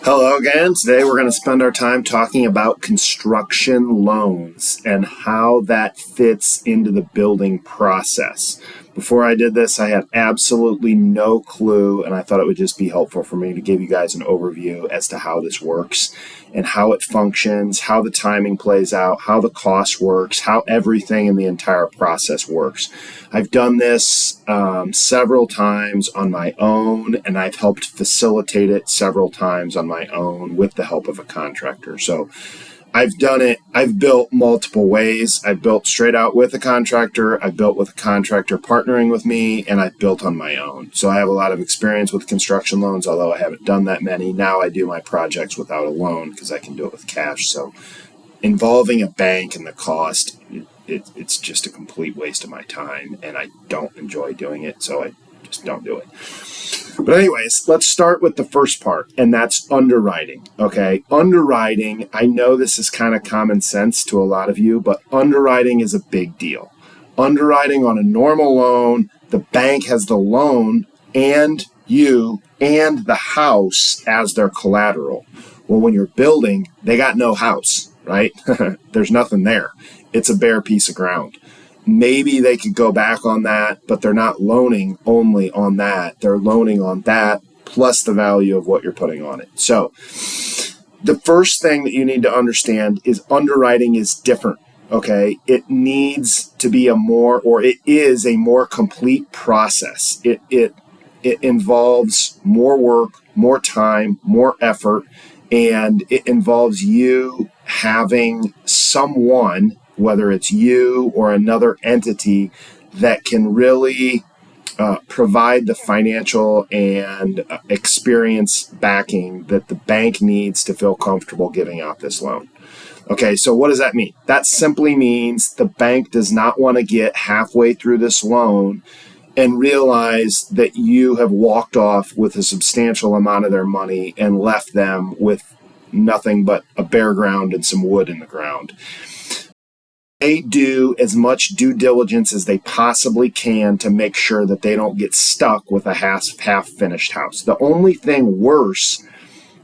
Hello again. Today we're going to spend our time talking about construction loans and how that fits into the building process. Before I did this, I had absolutely no clue, and I thought it would just be helpful for me to give you guys an overview as to how this works and how it functions, how the timing plays out, how the cost works, how everything in the entire process works. I've done this several times on my own, and I've helped facilitate it several times on my own with the help of a contractor. So I've done it. I've built multiple ways. I've built straight out with a contractor. I've built with a contractor partnering with me, and I've built on my own. So I have a lot of experience with construction loans, although I haven't done that many. Now I do my projects without a loan because I can do it with cash. So involving a bank and the cost, it's just a complete waste of my time, and I don't enjoy doing it. So I just don't do it. But anyways, let's start with the first part, and that's underwriting, okay? Underwriting, I know this is kind of common sense to a lot of you, but underwriting is a big deal. Underwriting on a normal loan, the bank has the loan and you and the house as their collateral. Well, when you're building, they got no house, right? There's nothing there. It's a bare piece of ground. Maybe they could go back on that, but they're not loaning only on that. They're loaning on that plus the value of what you're putting on it. So the first thing that you need to understand is underwriting is different, okay? It needs to be it is a more complete process. It involves more work, more time, more effort, and it involves you having someone, whether it's you or another entity, that can really provide the financial and experience backing that the bank needs to feel comfortable giving out this loan. Okay, so what does that mean? That simply means the bank does not want to get halfway through this loan and realize that you have walked off with a substantial amount of their money and left them with nothing but a bare ground and some wood in the ground. They do as much due diligence as they possibly can to make sure that they don't get stuck with a half-finished house. The only thing worse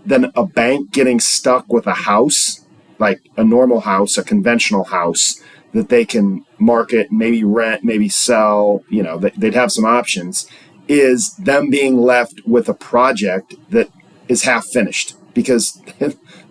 than a bank getting stuck with a house, like a normal house, a conventional house, that they can market, maybe rent, maybe sell, they'd have some options, is them being left with a project that is half finished, because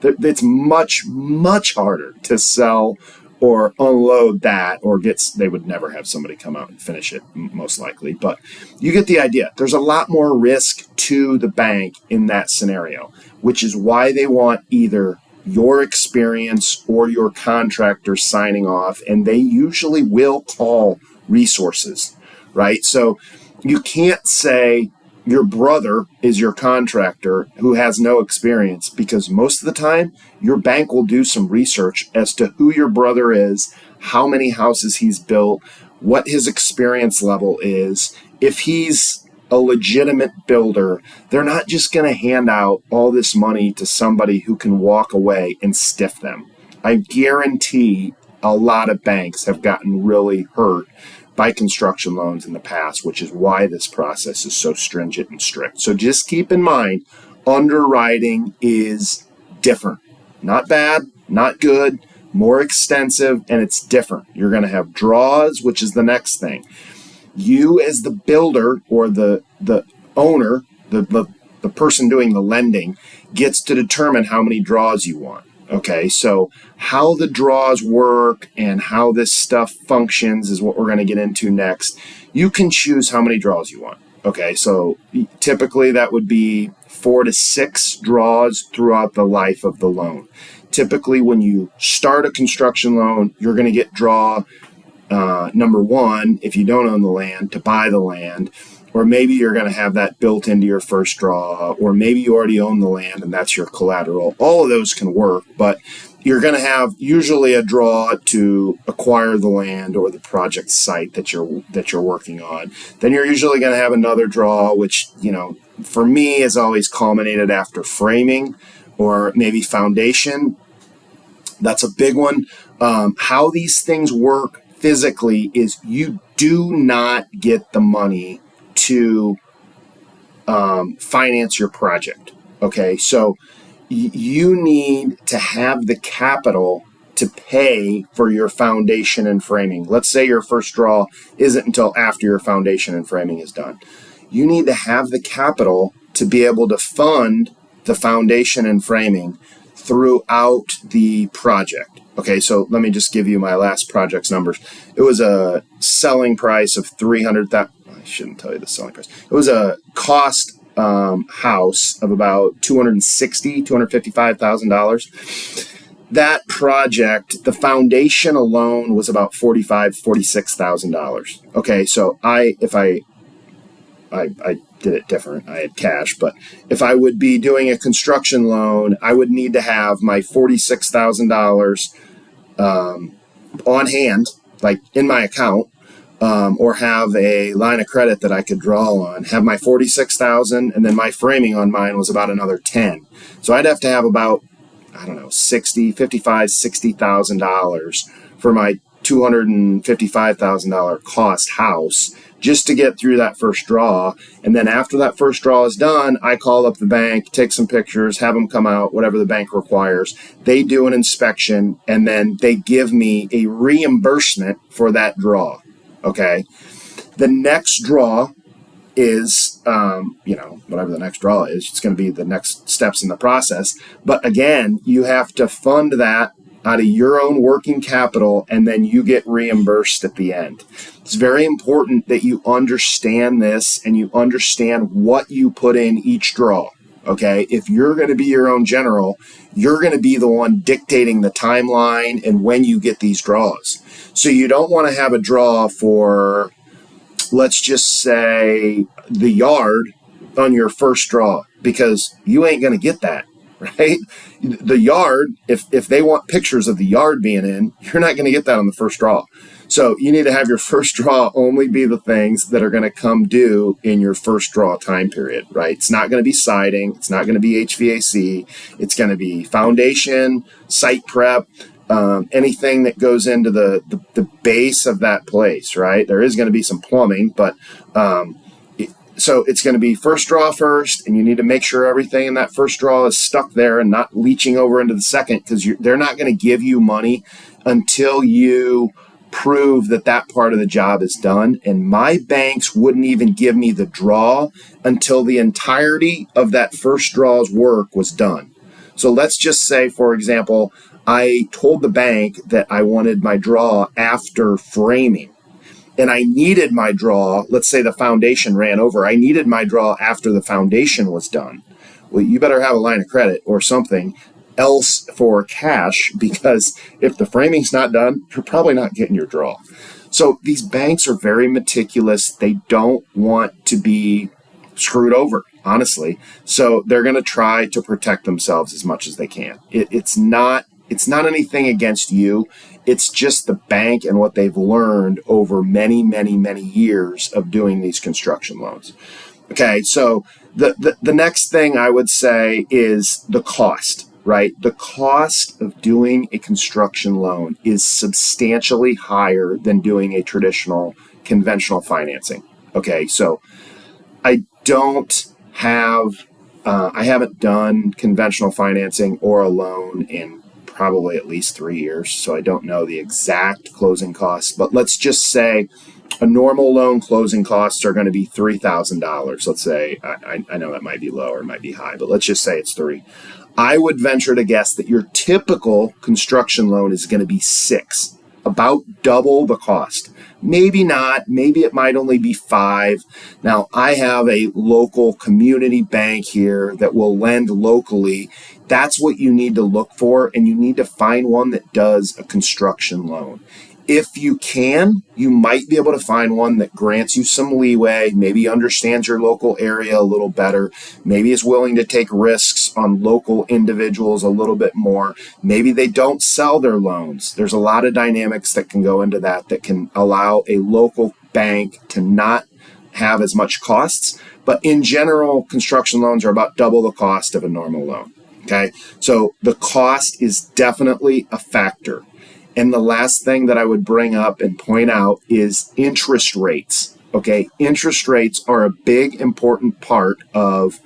it's much, much harder to sell or unload that, or they would never have somebody come out and finish it, most likely. But you get the idea. There's a lot more risk to the bank in that scenario, which is why they want either your experience or your contractor signing off, and they usually will call resources, right? So you can't say your brother is your contractor who has no experience, because most of the time your bank will do some research as to who your brother is, how many houses he's built, what his experience level is. If he's a legitimate builder, they're not just going to hand out all this money to somebody who can walk away and stiff them. I guarantee a lot of banks have gotten really hurt by construction loans in the past, which is why this process is so stringent and strict. So just keep in mind, underwriting is different. Not bad, not good, more extensive, and it's different. You're going to have draws, which is the next thing. You as the builder or the owner, the person doing the lending, gets to determine how many draws you want. Okay, so how the draws work and how this stuff functions is what we're going to get into next. You can choose how many draws you want. Okay, so typically that would be 4 to 6 draws throughout the life of the loan. Typically when you start a construction loan, you're going to get draw number 1, if you don't own the land, to buy the land. Or maybe you're going to have that built into your first draw, or maybe you already own the land and that's your collateral. All of those can work, but you're going to have usually a draw to acquire the land or the project site that you're working on. Then you're usually going to have another draw, which, for me is always culminated after framing or maybe foundation. That's a big one. How these things work physically is you do not get the money to finance your project. Okay, so you need to have the capital to pay for your foundation and framing. Let's say your first draw isn't until after your foundation and framing is done. You need to have the capital to be able to fund the foundation and framing throughout the project. Okay, so let me just give you my last project's numbers. It was a selling price of $300,000. I shouldn't tell you the selling price. It was a cost house of about $255,000. That project, the foundation alone was about $46,000. Okay, so I did it different. I had cash, but if I would be doing a construction loan, I would need to have my $46,000 on hand, like in my account, or have a line of credit that I could draw on. Have my $46,000, and then my framing on mine was about another $10,000. So I'd have to have about, I don't know, $60,000 for my $255,000 cost house just to get through that first draw. And then after that first draw is done, I call up the bank, take some pictures, have them come out, whatever the bank requires. They do an inspection, and then they give me a reimbursement for that draw. Okay. The next draw is, whatever the next draw is, it's going to be the next steps in the process. But again, you have to fund that out of your own working capital, and then you get reimbursed at the end. It's very important that you understand this and you understand what you put in each draw. Okay. If you're going to be your own general, you're going to be the one dictating the timeline and when you get these draws. So you don't want to have a draw for, let's just say, the yard on your first draw, because you ain't going to get that, right? The yard, if they want pictures of the yard being in, you're not going to get that on the first draw. So you need to have your first draw only be the things that are going to come due in your first draw time period, right? It's not going to be siding. It's not going to be HVAC. It's going to be foundation, site prep, anything that goes into the base of that place, right? There is going to be some plumbing, but so it's going to be first draw first, and you need to make sure everything in that first draw is stuck there and not leaching over into the second, because they're not going to give you money until you prove that that part of the job is done. And my banks wouldn't even give me the draw until the entirety of that first draw's work was done. So let's just say, for example, I told the bank that I wanted my draw after framing, and I needed my draw. Let's say the foundation ran over. I needed my draw after the foundation was done. Well, you better have a line of credit or something else for cash, because if the framing's not done, you're probably not getting your draw. So these banks are very meticulous. They don't want to be screwed over, honestly. So they're going to try to protect themselves as much as they can. It's not anything against you. It's just the bank and what they've learned over many, many, many years of doing these construction loans. Okay, so the next thing I would say is the cost, right? The cost of doing a construction loan is substantially higher than doing a traditional conventional financing. Okay, so I haven't done conventional financing or a loan in probably at least 3 years, so I don't know the exact closing costs, but let's just say a normal loan closing costs are going to be $3,000. Let's say, I know that might be low or it might be high, but let's just say it's $3,000. I would venture to guess that your typical construction loan is going to be $6,000, about double the cost. Maybe not. Maybe it might only be $5,000. Now, I have a local community bank here that will lend locally. That's what you need to look for, and you need to find one that does a construction loan. If you can, you might be able to find one that grants you some leeway, maybe understands your local area a little better, maybe is willing to take risks on local individuals a little bit more. Maybe they don't sell their loans. There's a lot of dynamics that can go into that can allow a local bank to not have as much costs. But in general, construction loans are about double the cost of a normal loan. Okay, so the cost is definitely a factor. And the last thing that I would bring up and point out is interest rates. Okay, interest rates are a big, important part of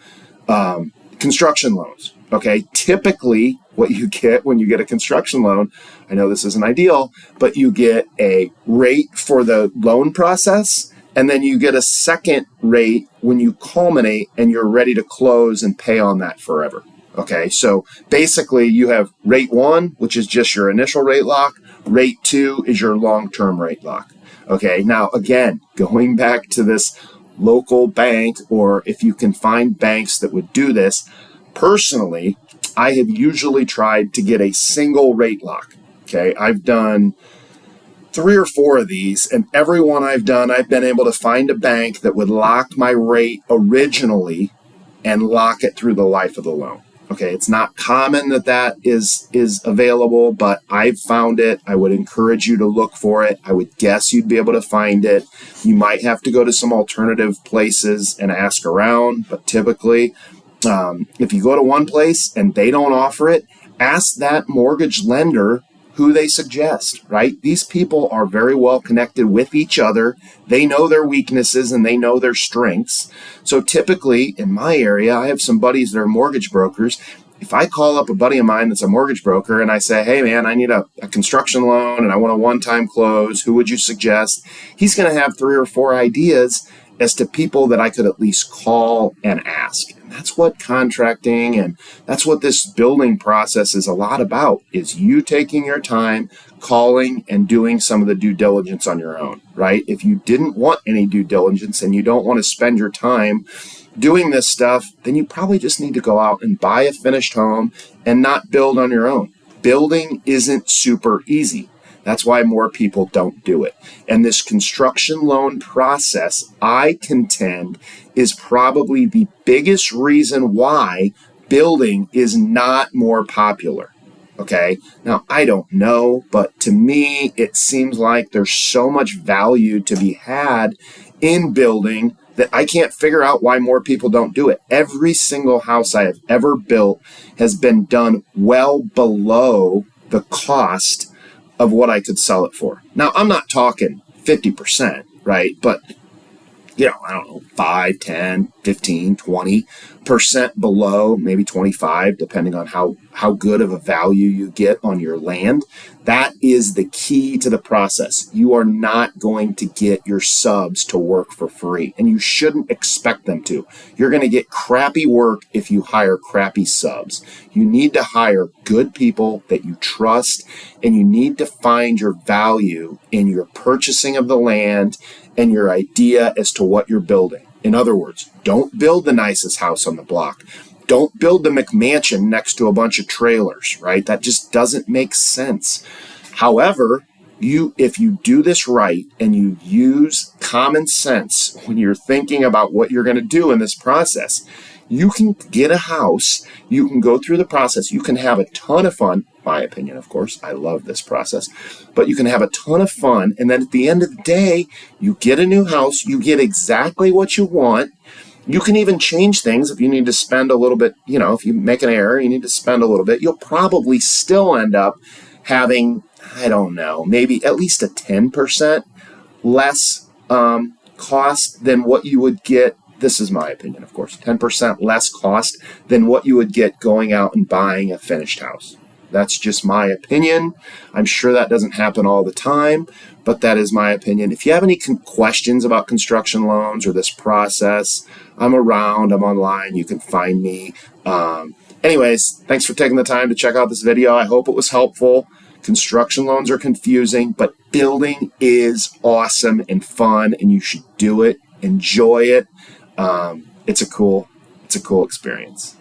Construction loans. Okay, typically what you get when you get a construction loan, I know this isn't ideal, but you get a rate for the loan process, and then you get a second rate when you culminate and you're ready to close and pay on that forever. Okay, so basically you have rate 1, which is just your initial rate lock. Rate 2 is your long-term rate lock. Okay, now again, going back to this local bank, or if you can find banks that would do this, personally, I have usually tried to get a single rate lock. Okay, I've done 3 or 4 of these, and every one I've done, I've been able to find a bank that would lock my rate originally and lock it through the life of the loan. Okay, it's not common that is available, but I've found it. I would encourage you to look for it. I would guess you'd be able to find it. You might have to go to some alternative places and ask around, but typically, if you go to one place and they don't offer it, ask that mortgage lender who they suggest, right? These people are very well connected with each other. They know their weaknesses and they know their strengths. So typically in my area, I have some buddies that are mortgage brokers. If I call up a buddy of mine that's a mortgage broker and I say, hey man, I need a construction loan and I want a one-time close, who would you suggest? He's going to have 3 or 4 ideas as to people that I could at least call and ask. And that's what contracting and that's what this building process is a lot about, is you taking your time, calling and doing some of the due diligence on your own, right? If you didn't want any due diligence and you don't want to spend your time doing this stuff, then you probably just need to go out and buy a finished home and not build on your own. Building isn't super easy. That's why more people don't do it. And this construction loan process, I contend, is probably the biggest reason why building is not more popular. Okay, now I don't know, but to me, it seems like there's so much value to be had in building that I can't figure out why more people don't do it. Every single house I have ever built has been done well below the cost of what I could sell it for. Now, I'm not talking 50%, right? But, I don't know, 5, 10, 15, 20% below, maybe 25, depending on how good of a value you get on your land. That is the key to the process. You are not going to get your subs to work for free, and you shouldn't expect them to. You're going to get crappy work if you hire crappy subs. You need to hire good people that you trust, and you need to find your value in your purchasing of the land and your idea as to what you're building. In other words, don't build the nicest house on the block. Don't build the McMansion next to a bunch of trailers, right? That just doesn't make sense. However, if you do this right and you use common sense when you're thinking about what you're going to do in this process, you can get a house, you can go through the process, you can have a ton of fun, my opinion, of course, I love this process, but you can have a ton of fun, and then at the end of the day, you get a new house, you get exactly what you want. You can even change things if you need to spend a little bit, if you make an error, you need to spend a little bit, you'll probably still end up having, I don't know, maybe at least a 10% less cost than what you would get. This is my opinion, of course, 10% less cost than what you would get going out and buying a finished house. That's just my opinion. I'm sure that doesn't happen all the time, but that is my opinion. If you have any questions about construction loans or this process, I'm around, I'm online, you can find me. Anyways, thanks for taking the time to check out this video. I hope it was helpful. Construction loans are confusing, but building is awesome and fun, and you should do it. Enjoy it. It's a cool experience.